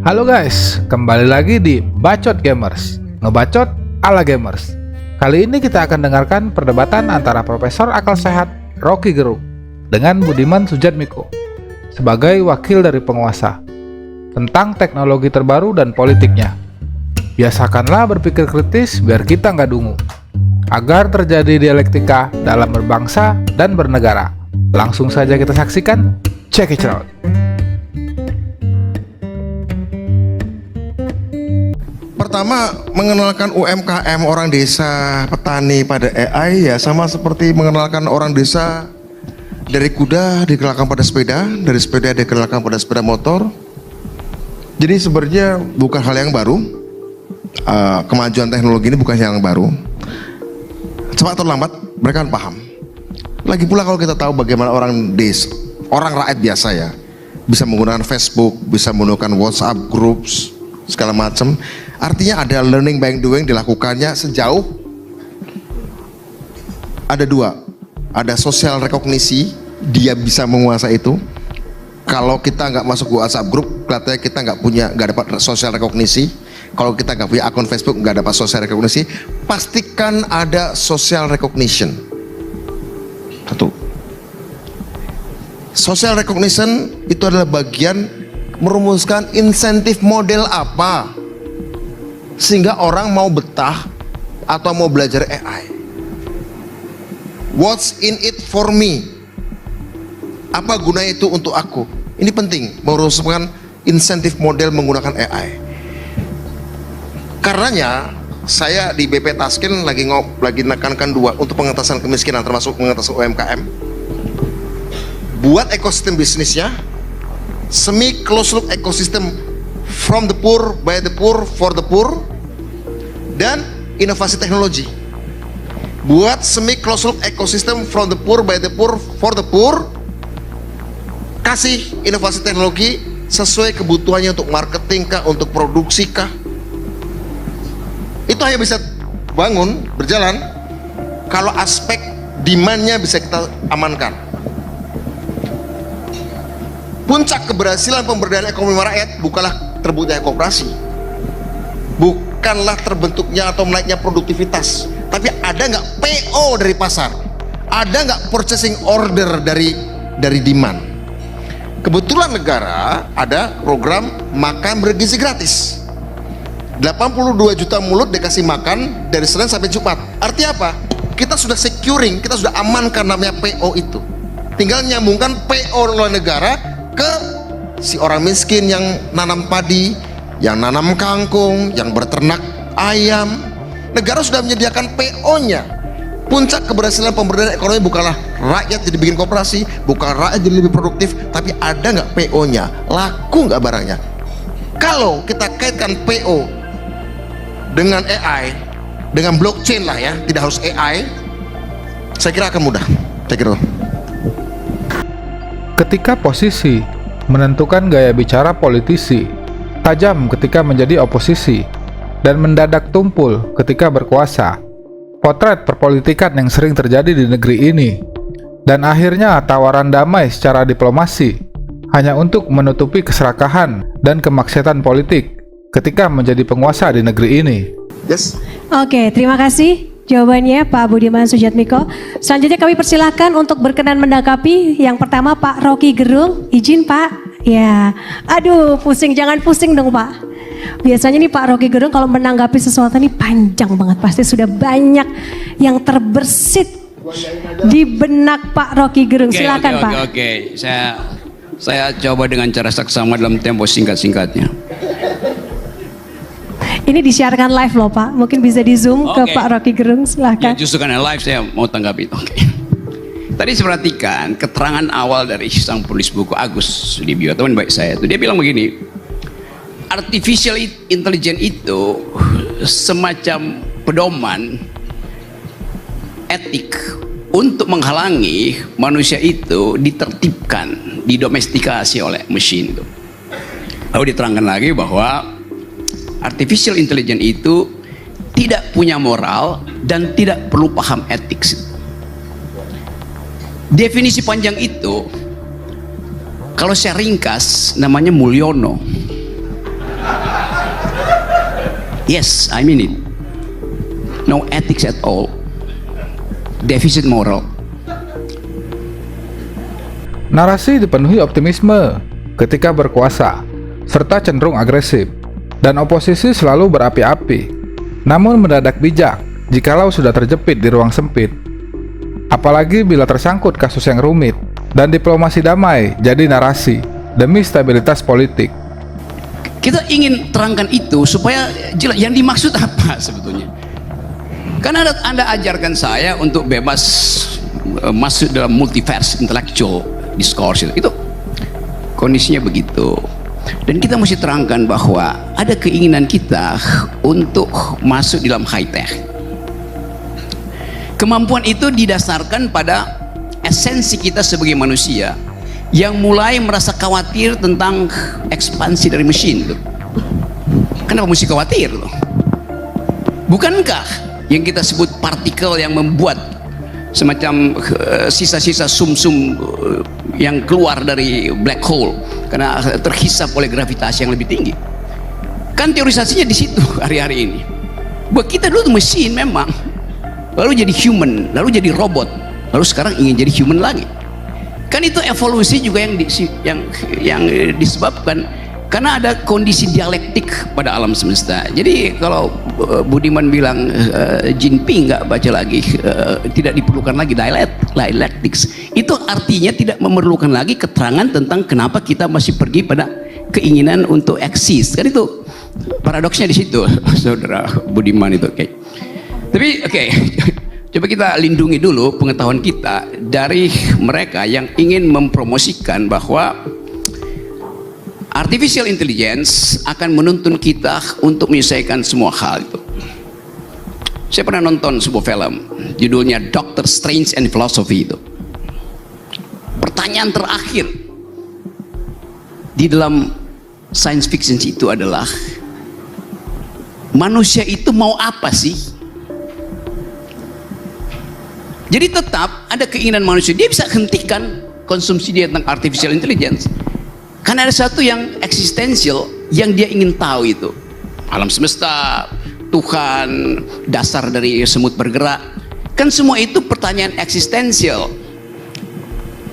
Halo guys, kembali lagi di Bacot Gamers, ngebacot ala gamers. Kali ini kita akan dengarkan perdebatan antara Profesor Akal Sehat Rocky Gerung dengan Budiman Sujatmiko sebagai wakil dari penguasa tentang teknologi terbaru dan politiknya. Biasakanlah berpikir kritis biar kita nggak dungu, agar terjadi dialektika dalam berbangsa dan bernegara. Langsung saja kita saksikan, check it out. Pertama, mengenalkan UMKM orang desa petani pada AI ya sama seperti mengenalkan orang desa dari kuda dikenalkan pada sepeda, dari sepeda dikenalkan pada sepeda motor. Jadi sebenarnya bukan hal yang baru. Kemajuan teknologi ini bukan hal yang baru. Cepat atau lambat mereka akan paham. Lagi pula kalau kita tahu bagaimana orang desa, orang rakyat biasa ya, bisa menggunakan Facebook, bisa menggunakan WhatsApp groups segala macam. Artinya ada learning by doing dilakukannya sejauh ada dua, ada social recognition, dia bisa menguasai itu. Kalau kita nggak masuk ke WhatsApp group, kelihatannya kita nggak dapat social recognition. Kalau kita nggak punya akun Facebook, nggak dapat social recognition. Pastikan ada social recognition. Satu, social recognition itu adalah bagian merumuskan insentif model apa sehingga orang mau betah atau mau belajar AI. What's in it for me? Apa gunanya itu untuk aku? Ini penting, merumuskan insentif model menggunakan AI. Karenanya saya di BP Taskin lagi menekankan dua untuk pengentasan kemiskinan, termasuk pengentasan UMKM. Buat ekosistem bisnisnya semi closed loop ekosistem, from the poor, by the poor, for the poor, dan inovasi teknologi. Buat semi closed loop ekosistem, from the poor, by the poor, for the poor. Kasih inovasi teknologi sesuai kebutuhannya untuk marketing kah, untuk produksi kah. Itu hanya bisa bangun, berjalan kalau aspek demand-nya bisa kita amankan. Puncak keberhasilan pemberdayaan ekonomi rakyat bukanlah terbentuknya koperasi, bukanlah terbentuknya atau menaiknya produktivitas, tapi ada nggak PO dari pasar, ada nggak purchasing order dari demand. Kebetulan negara ada program makan bergizi gratis, 82 juta mulut dikasih makan dari Senin sampai Jumat. Artinya apa? Kita sudah securing, kita sudah amankan namanya PO itu. Tinggal nyambungkan PO oleh negara ke si orang miskin yang nanam padi, yang nanam kangkung, yang berternak ayam. Negara sudah menyediakan PO-nya. Puncak keberhasilan pemberdayaan ekonomi bukanlah rakyat jadi bikin koperasi, bukan rakyat jadi lebih produktif, tapi ada nggak PO-nya, laku nggak barangnya. Kalau kita kaitkan PO dengan AI, dengan blockchain lah ya, tidak harus AI, saya kira akan mudah. Saya kira. Ketika posisi menentukan gaya bicara politisi, tajam ketika menjadi oposisi, dan mendadak tumpul ketika berkuasa. Potret perpolitikan yang sering terjadi di negeri ini, dan akhirnya tawaran damai secara diplomasi hanya untuk menutupi keserakahan dan kemaksiatan politik ketika menjadi penguasa di negeri ini. Yes. Oke, terima kasih jawabannya Pak Budiman Sujatmiko. Selanjutnya kami persilahkan untuk berkenan menanggapi. Yang pertama Pak Rocky Gerung, izin Pak. Ya, aduh pusing, jangan pusing dong Pak. Biasanya nih Pak Rocky Gerung kalau menanggapi sesuatu ini panjang banget, pasti sudah banyak yang terbersit di benak Pak Rocky Gerung. Silakan Pak. Oke. Saya coba dengan cara saksama dalam tempo singkat-singkatnya. Ini disiarkan live loh Pak, mungkin bisa di zoom ke Pak Rocky Gerung, silahkan. Ya, justru karena live saya mau tanggapi. Oke. Tadi saya perhatikan keterangan awal dari sang penulis buku Agus Sudibyo, teman baik saya itu, dia bilang begini, artificial intelligence itu semacam pedoman etik untuk menghalangi manusia itu ditertibkan, didomestikasi oleh mesin itu. Lalu diterangkan lagi bahwa artificial intelligence itu tidak punya moral dan tidak perlu paham etik. Definisi panjang itu kalau saya ringkas namanya Mulyono. Yes, I mean it. No ethics at all. Deficit moral. Narasi dipenuhi optimisme ketika berkuasa, serta cenderung agresif, dan oposisi selalu berapi-api, namun mendadak bijak jikalau sudah terjepit di ruang sempit. Apalagi bila tersangkut kasus yang rumit, dan diplomasi damai jadi narasi demi stabilitas politik. Kita ingin terangkan itu supaya jelas yang dimaksud apa sebetulnya. Karena Anda ajarkan saya untuk bebas masuk dalam multiverse intellectual discourse itu kondisinya begitu. Dan kita mesti terangkan bahwa ada keinginan kita untuk masuk dalam high tech. Kemampuan itu didasarkan pada esensi kita sebagai manusia yang mulai merasa khawatir tentang ekspansi dari mesin itu. Kenapa mesti khawatir loh? Bukankah yang kita sebut partikel yang membuat semacam sisa-sisa sumsum yang keluar dari black hole karena terhisap oleh gravitasi yang lebih tinggi? Kan teorisasinya di situ hari-hari ini. Buat kita dulu mesin memang, lalu jadi human, lalu jadi robot, lalu sekarang ingin jadi human lagi. Kan itu evolusi juga yang disebabkan karena ada kondisi dialektik pada alam semesta. Jadi kalau Budiman bilang Jinping nggak baca lagi, tidak diperlukan lagi dialectics, itu artinya tidak memerlukan lagi keterangan tentang kenapa kita masih pergi pada keinginan untuk eksis. Kan itu paradoksnya di situ, saudara Budiman itu. Tapi coba kita lindungi dulu pengetahuan kita dari mereka yang ingin mempromosikan bahwa artificial intelligence akan menuntun kita untuk menyelesaikan semua hal itu. Saya pernah nonton sebuah film, judulnya Doctor Strange and Philosophy itu. Pertanyaan terakhir di dalam science fiction itu adalah, manusia itu mau apa sih? Jadi tetap ada keinginan manusia, dia bisa hentikan konsumsi dia tentang artificial intelligence. Karena ada satu yang eksistensial yang dia ingin tahu itu. Alam semesta, Tuhan, dasar dari semut bergerak. Kan semua itu pertanyaan eksistensial.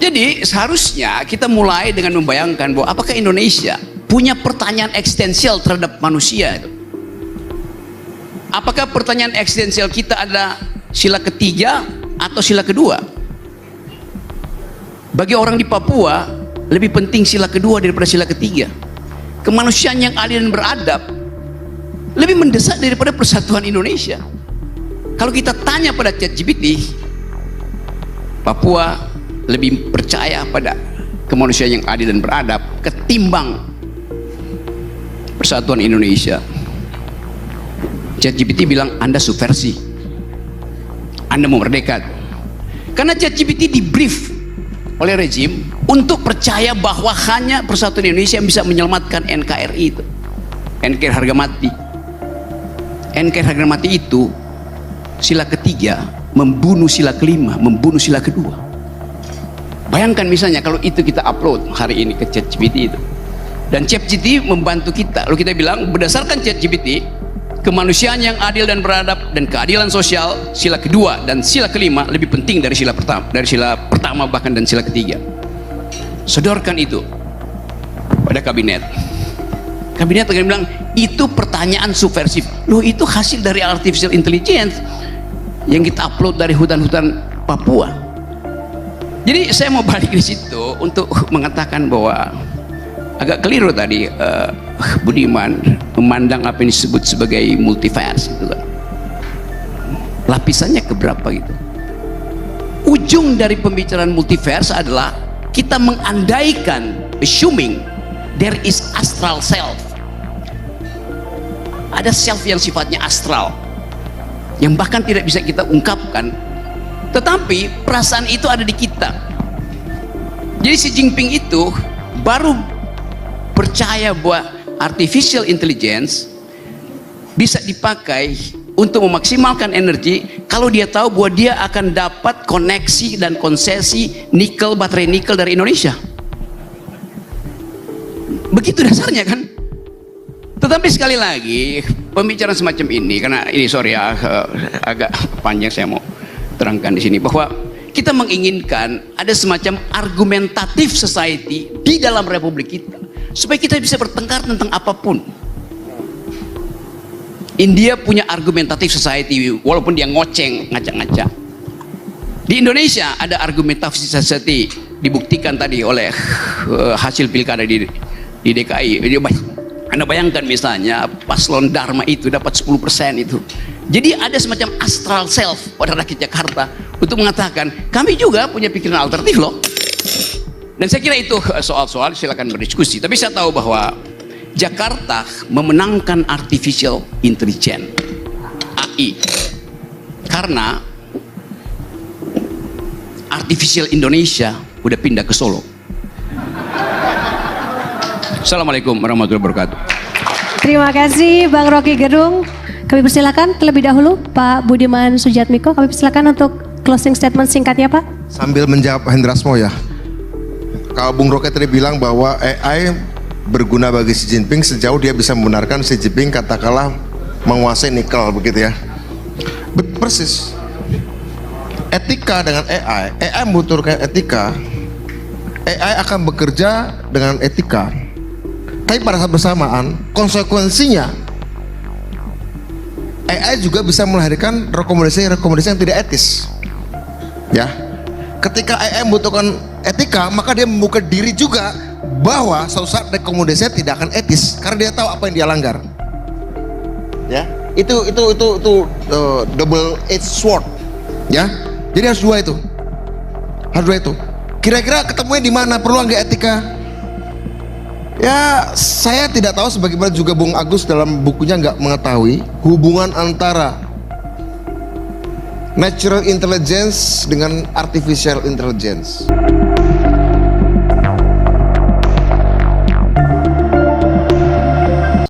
Jadi seharusnya kita mulai dengan membayangkan bahwa apakah Indonesia punya pertanyaan eksistensial terhadap manusia itu? Apakah pertanyaan eksistensial kita adalah sila ketiga atau sila kedua? Bagi orang di Papua lebih penting sila kedua daripada sila ketiga. Kemanusiaan yang adil dan beradab lebih mendesak daripada persatuan Indonesia. Kalau kita tanya pada ChatGPT, Papua lebih percaya pada kemanusiaan yang adil dan beradab ketimbang persatuan Indonesia. ChatGPT bilang Anda subversi, Anda mau merdeka. Karena ChatGPT di brief oleh rejim untuk percaya bahwa hanya persatuan Indonesia yang bisa menyelamatkan NKRI itu, NKRI harga mati. NKRI harga mati itu sila ketiga membunuh sila kelima, membunuh sila kedua. Bayangkan misalnya kalau itu kita upload hari ini ke ChatGPT itu, dan ChatGPT membantu kita, lalu kita bilang berdasarkan ChatGPT, kemanusiaan yang adil dan beradab dan keadilan sosial sila kedua dan sila kelima lebih penting dari sila pertama bahkan dan sila ketiga. Sodorkan itu pada kabinet. Kabinet akan bilang itu pertanyaan subversif. Loh, itu hasil dari artificial intelligence yang kita upload dari hutan-hutan Papua. Jadi saya mau balik di situ untuk mengatakan bahwa agak keliru tadi Budiman memandang apa yang disebut sebagai multiverse itu kan. Lapisannya keberapa gitu. Ujung dari pembicaraan multiverse adalah kita mengandaikan, assuming there is astral self. Ada self yang sifatnya astral, yang bahkan tidak bisa kita ungkapkan, tetapi perasaan itu ada di kita. Jadi Xi Jinping itu baru percaya bahwa artificial intelligence bisa dipakai untuk memaksimalkan energi kalau dia tahu bahwa dia akan dapat koneksi dan konsesi nikel, baterai nikel dari Indonesia. Begitu dasarnya kan. Tetapi sekali lagi pembicaraan semacam ini, karena ini sorry ya agak panjang saya mau terangkan di sini, bahwa kita menginginkan ada semacam argumentatif society di dalam republik kita supaya kita bisa bertengkar tentang apapun. India punya argumentatif society walaupun dia ngoceng, ngacak-ngacak. Di Indonesia ada argumentatif society, dibuktikan tadi oleh hasil pilkada di DKI. Anda bayangkan misalnya paslon Dharma itu dapat 10% itu. Jadi ada semacam astral self pada rakyat Jakarta untuk mengatakan kami juga punya pikiran alternatif loh. Dan saya kira itu soal-soal silakan berdiskusi. Tapi saya tahu bahwa Jakarta memenangkan artificial intelligence AI karena artificial Indonesia udah pindah ke Solo. Assalamualaikum warahmatullahi wabarakatuh. Terima kasih Bang Rocky Gerung. Kami persilakan terlebih dahulu Pak Budiman Sujatmiko. Kami persilakan untuk closing statement singkatnya Pak. Sambil menjawab Hendrasmo ya, kalau Bung Rocky tadi bilang bahwa AI berguna bagi Xi Jinping sejauh dia bisa membenarkan Xi Jinping katakanlah menguasai nikel begitu ya. Persis. Etika dengan AI membutuhkan etika. AI akan bekerja dengan etika. Tapi pada saat bersamaan konsekuensinya AI juga bisa melahirkan rekomendasi yang tidak etis. Ya. Ketika AI membutuhkan etika, maka dia membuka diri juga bahwa suatu saat rekomendasinya tidak akan etis karena dia tahu apa yang dia langgar. Ya. Itu double edged sword. Ya. Jadi harus dua itu. Kira-kira ketemunya di mana? Perlu nggak etika? Ya, saya tidak tahu, sebagaimana juga Bung Agus dalam bukunya nggak mengetahui hubungan antara natural intelligence dengan artificial intelligence.